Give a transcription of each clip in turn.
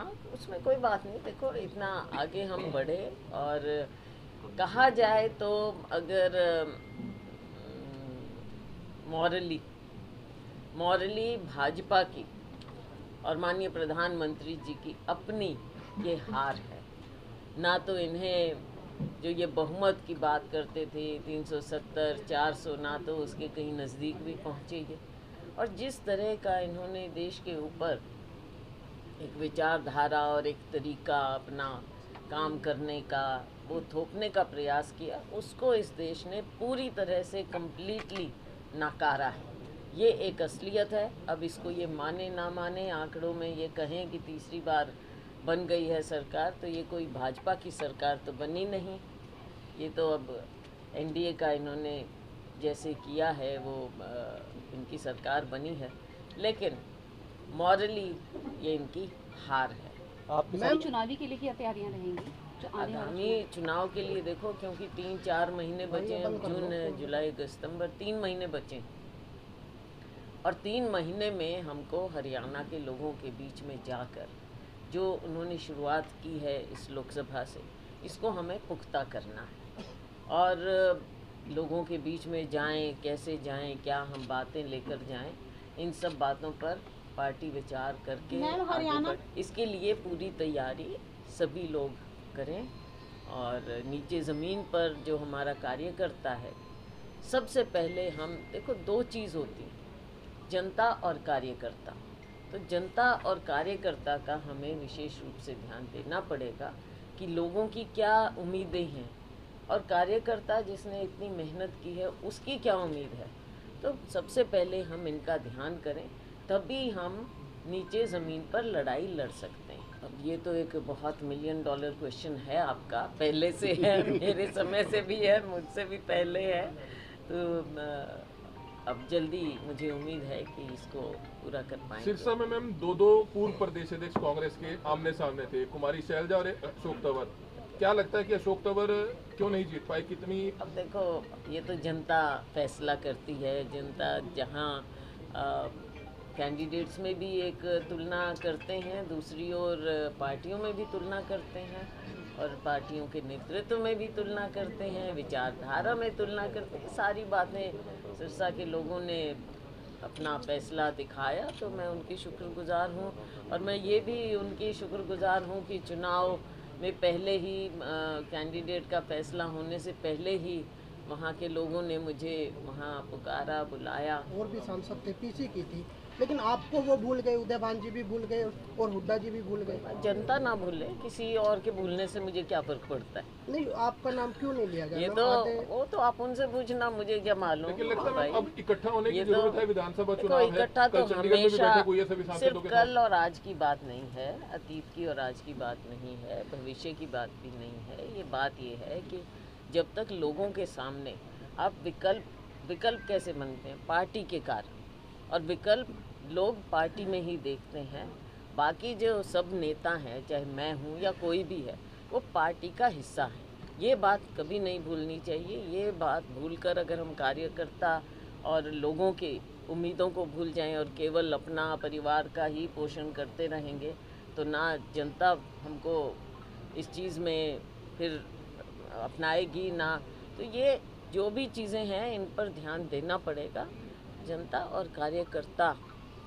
हाँ, उसमें कोई बात नहीं। देखो, इतना आगे हम बढ़े, और कहा जाए तो अगर मॉरली मॉरली भाजपा की और माननीय प्रधानमंत्री जी की अपनी ये हार है। ना तो इन्हें जो ये बहुमत की बात करते थे 370 400, ना तो उसके कहीं नज़दीक भी पहुँचे ये। और जिस तरह का इन्होंने देश के ऊपर एक विचारधारा और एक तरीका अपना काम करने का वो थोपने का प्रयास किया, उसको इस देश ने पूरी तरह से कम्प्लीटली नकारा है। ये एक असलियत है। अब इसको ये माने ना माने, आंकड़ों में ये कहें कि तीसरी बार बन गई है सरकार, तो ये कोई भाजपा की सरकार तो बनी नहीं। ये तो अब एनडीए का इन्होंने जैसे किया है वो इनकी सरकार बनी है, लेकिन मॉरली ये इनकी हार है। मैम, चुनावी के लिए क्या तैयारियां रहेंगी जो आने वाले आगामी चुनाव के लिए देखो, क्योंकि 3-4 महीने बचे हैं, जून जुलाई अगस्त सितंबर, 3 महीने बचे हैं, और 3 महीने में हमको हरियाणा के लोगों के बीच में जाकर जो उन्होंने शुरुआत की है इस लोकसभा से, इसको हमें पुख्ता करना है। और लोगों के बीच में जाएं, कैसे जाएं, क्या हम बातें लेकर जाएं, इन सब बातों पर पार्टी विचार करके आगे बढ़। इसके लिए पूरी तैयारी सभी लोग करें। और नीचे ज़मीन पर जो हमारा कार्यकर्ता है, सबसे पहले हम देखो, 2 चीज़ होती हैं, जनता और कार्यकर्ता। तो जनता और कार्यकर्ता का हमें विशेष रूप से ध्यान देना पड़ेगा कि लोगों की क्या उम्मीदें हैं, और कार्यकर्ता जिसने इतनी मेहनत की है उसकी क्या उम्मीद है। तो सबसे पहले हम इनका ध्यान करें, तभी हम नीचे ज़मीन पर लड़ाई लड़ सकते हैं। अब ये तो एक बहुत $1 मिलियन क्वेश्चन है आपका, पहले से है, मेरे समय से भी है, मुझसे भी पहले है। तो अब जल्दी मुझे उम्मीद है कि इसको पूरा कर पाएंगे। सिरसा में मैम दो पूर्व प्रदेश अध्यक्ष कांग्रेस के आमने सामने थे, कुमारी शैलजा और अशोक तंवर। क्या लगता है कि अशोक तंवर क्यों नहीं जीत पाए? कितनी अब देखो, ये तो जनता फैसला करती है। जनता जहाँ कैंडिडेट्स में भी एक तुलना करते हैं, दूसरी ओर पार्टियों में भी तुलना करते हैं, और पार्टियों के नेतृत्व में भी तुलना करते हैं, विचारधारा में तुलना करते हैं। सारी बातें सिरसा के लोगों ने अपना फैसला दिखाया, तो मैं उनकी शुक्रगुजार हूँ। और मैं ये भी उनकी शुक्रगुजार हूँ कि चुनाव में पहले ही कैंडिडेट का फैसला होने से पहले ही वहाँ के लोगों ने मुझे वहाँ पुकारा, बुलाया। और भी सांसद थे, पीछे की थी, लेकिन आपको वो भूल गए, उदयभान जी भी भूल गए और हुड्डा जी भी भूल गए। जनता ना भूले, किसी और के भूलने से मुझे क्या फर्क पड़ता है। नहीं, आपका नाम क्यों नहीं लिया गया? ये तो वो तो आप उनसे पूछना, मुझे क्या मालूम। लेकिन लगता है भाई, अब इकट्ठा होने की ये जरूरत है, विधानसभा चुनाव है। इकट्ठा तो कल चंडीगढ़ में भी हमेशा बैठक हुई है सभी सांसदों सिर्फ के कल साथ। और आज की बात नहीं है, अतीत की और आज की बात नहीं है, भविष्य की बात भी नहीं है। ये बात ये है कि जब तक लोगों के सामने आप विकल्प कैसे बनते हैं? पार्टी के कारण, और विकल्प लोग पार्टी में ही देखते हैं। बाकी जो सब नेता हैं, चाहे मैं हूँ या कोई भी है, वो पार्टी का हिस्सा है। ये बात कभी नहीं भूलनी चाहिए। ये बात भूलकर अगर हम कार्यकर्ता और लोगों के उम्मीदों को भूल जाएं और केवल अपना परिवार का ही पोषण करते रहेंगे, तो ना जनता हमको इस चीज़ में फिर अपनाएगी ना। तो ये जो भी चीज़ें हैं, इन पर ध्यान देना पड़ेगा। जनता और कार्यकर्ता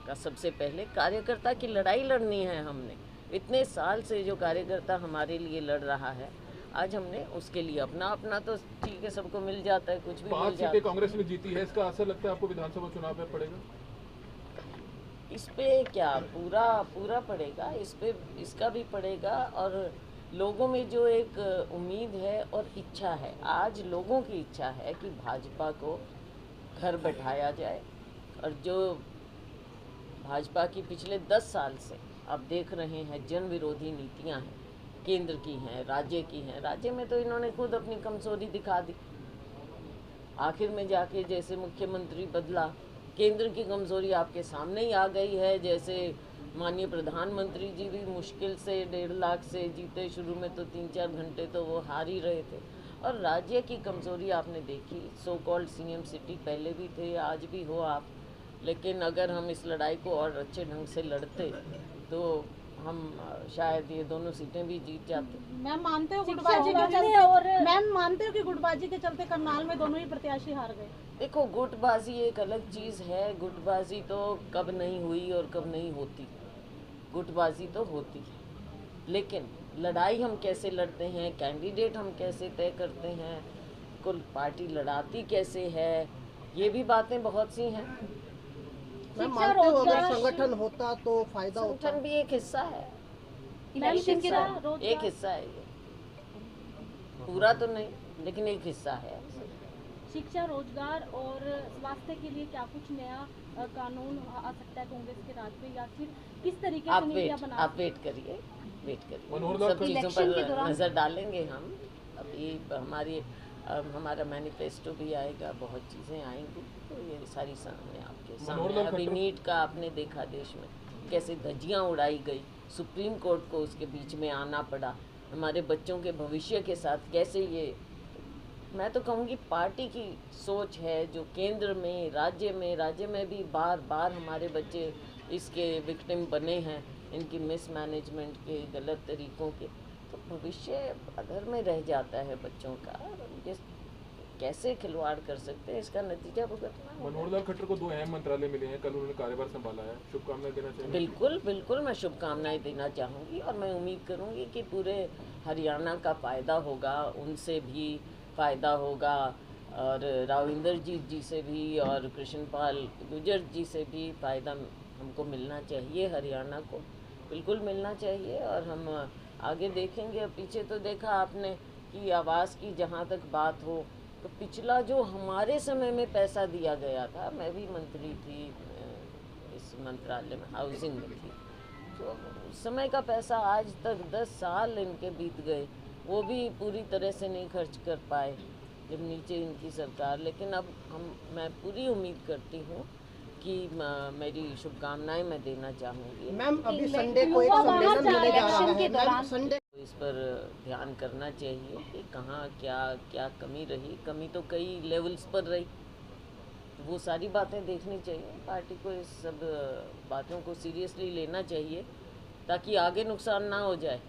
का सबसे पहले, कार्यकर्ता की लड़ाई लड़नी है हमने। इतने साल से जो कार्यकर्ता हमारे लिए लड़ रहा है, आज हमने उसके लिए अपना तो ठीक है, सबको मिल जाता है, कुछ भी 5 मिल जाता सीटें है। कांग्रेस ने जीती है, इसका असर लगता है आपको विधानसभा चुनाव में पड़ेगा? इस पे क्या पूरा पड़ेगा, इस पे इसका भी पड़ेगा। और लोगों में जो एक उम्मीद है और इच्छा है, आज लोगों की इच्छा है कि भाजपा को घर बैठाया जाए। और जो भाजपा की पिछले 10 साल से आप देख रहे हैं जन विरोधी नीतियां हैं, केंद्र की हैं, राज्य की हैं। राज्य में तो इन्होंने खुद अपनी कमजोरी दिखा दी। आखिर में जाके जैसे मुख्यमंत्री बदला, केंद्र की कमजोरी आपके सामने ही आ गई है। जैसे माननीय प्रधानमंत्री जी भी मुश्किल से 1.5 लाख से जीते, शुरू में तो 3-4 घंटे तो वो हार ही रहे थे। और राज्य की कमजोरी आपने देखी, सो कॉल्ड सीएम सिटी पहले भी थे, आज भी हो आप। लेकिन अगर हम इस लड़ाई को और अच्छे ढंग से लड़ते, तो हम शायद ये दोनों सीटें भी जीत जाते। मैम मानते हो गुटबाजी के चलते मैम मानते हो कि गुटबाजी के चलते करनाल में दोनों ही प्रत्याशी हार गए? देखो, गुटबाजी एक अलग चीज़ है। गुटबाजी तो कब नहीं हुई और कब नहीं होती। गुटबाजी तो होती है, लेकिन लड़ाई हम कैसे लड़ते हैं, कैंडिडेट हम कैसे तय करते हैं, कुल पार्टी लड़ाती कैसे है, ये भी बातें बहुत सी हैं। मैं मानते हो अगर संगठन होता तो फायदा होता। संगठन भी एक हिस्सा है, मैम एक हिस्सा है ये, पूरा तो नहीं लेकिन एक हिस्सा है। शिक्षा, रोजगार और स्वास्थ्य के लिए क्या कुछ नया कानून आ सकता है कांग्रेस के राज में, या फिर किस तरीके से नीतियां बना? आप वेट करिए, मनोहर लाल सब चीज़ों पर नज़र डालेंगे हम। अभी हमारा मैनिफेस्टो भी आएगा, बहुत चीज़ें आएंगी, तो ये सारी सामने आपके सामने। अभी नीट का आपने देखा देश में कैसे धज्जियाँ उड़ाई गई, सुप्रीम कोर्ट को उसके बीच में आना पड़ा, हमारे बच्चों के भविष्य के साथ कैसे ये, मैं तो कहूँगी पार्टी की सोच है जो केंद्र में, राज्य में भी बार बार हमारे बच्चे इसके विक्टिम बने हैं, इनकी मिसमैनेजमेंट के, गलत तरीक़ों के। तो भविष्य अगर में रह जाता है बच्चों का, ये कैसे खिलवाड़ कर सकते हैं, इसका नतीजा भुगतना होगा। मनोहर लाल खट्टर को 2 अहम मंत्रालय मिले हैं, कल उन्होंने कार्यभार संभाला है, शुभकामनाएं देना चाहिए? बिल्कुल मैं शुभकामनाएं देना चाहूँगी, और मैं उम्मीद करूँगी कि पूरे हरियाणा का फ़ायदा होगा, उनसे भी फ़ायदा होगा, और राविंदर जी से भी, और कृष्णपाल गुर्जर जी से भी फ़ायदा हमको मिलना चाहिए, हरियाणा को बिल्कुल मिलना चाहिए। और हम आगे देखेंगे। अब पीछे तो देखा आपने कि आवास की जहाँ तक बात हो, तो पिछला जो हमारे समय में पैसा दिया गया था, मैं भी मंत्री थी इस मंत्रालय में, हाउसिंग में थी, तो उस समय का पैसा आज तक 10 साल इनके बीत गए, वो भी पूरी तरह से नहीं खर्च कर पाए जब नीचे इनकी सरकार। लेकिन अब मैं पूरी उम्मीद करती हूँ कि मेरी शुभकामनाएं मैं देना चाहूँगी। मैम अभी संडे को एक सम्मेलन होने जा रहा है, मैम संडे इस पर ध्यान करना चाहिए कि कहाँ क्या कमी रही। कमी तो कई लेवल्स पर रही, तो वो सारी बातें देखनी चाहिए। पार्टी को इस सब बातों को सीरियसली लेना चाहिए ताकि आगे नुकसान ना हो जाए।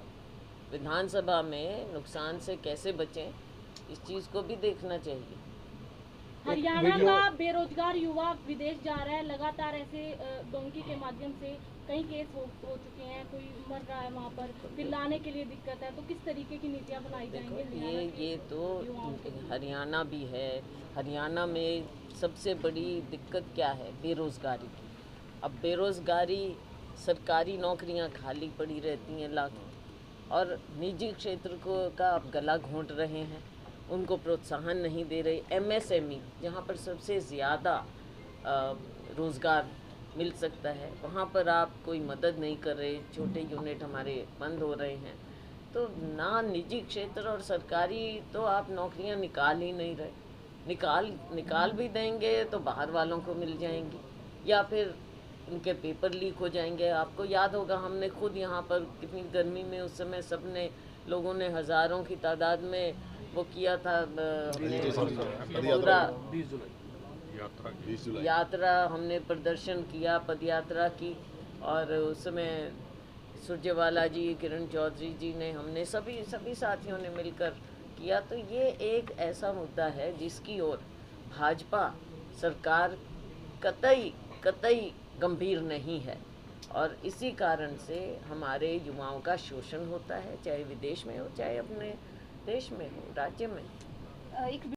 विधानसभा में नुकसान से कैसे बचें, इस चीज़ को भी देखना चाहिए। हरियाणा का बेरोजगार युवा विदेश जा रहा है, लगातार ऐसे डोंकी के माध्यम से कई केस हो चुके हैं, कोई मर रहा है वहाँ पर, फिर लाने के लिए दिक्कत है, तो किस तरीके की नीतियाँ बनाई जाएंगी? ये तो हरियाणा भी है। हरियाणा में सबसे बड़ी दिक्कत क्या है? बेरोज़गारी की। अब बेरोज़गारी, सरकारी नौकरियाँ खाली पड़ी रहती हैं लाखों, और निजी क्षेत्र का आप गला घोंट रहे हैं, उनको प्रोत्साहन नहीं दे रहे। MSME जहाँ पर सबसे ज़्यादा रोज़गार मिल सकता है, वहाँ पर आप कोई मदद नहीं कर रहे। छोटे यूनिट हमारे बंद हो रहे हैं, तो ना निजी क्षेत्र और सरकारी तो आप नौकरियाँ निकाल ही नहीं रहे। निकाल भी देंगे तो बाहर वालों को मिल जाएंगी, या फिर उनके पेपर लीक हो जाएंगे। आपको याद होगा, हमने खुद यहाँ पर कितनी गर्मी में उस समय सबने लोगों ने हज़ारों की तादाद में वो किया था, हमने पूरा 20 यात्रा हमने प्रदर्शन किया, पद यात्रा की, और उस समय सुरजेवाला जी, किरण चौधरी जी ने, हमने सभी साथियों ने मिलकर किया। तो ये एक ऐसा मुद्दा है जिसकी ओर भाजपा सरकार कतई गंभीर नहीं है, और इसी कारण से हमारे युवाओं का शोषण होता है, चाहे विदेश में हो चाहे अपने देश में हो, राज्य में।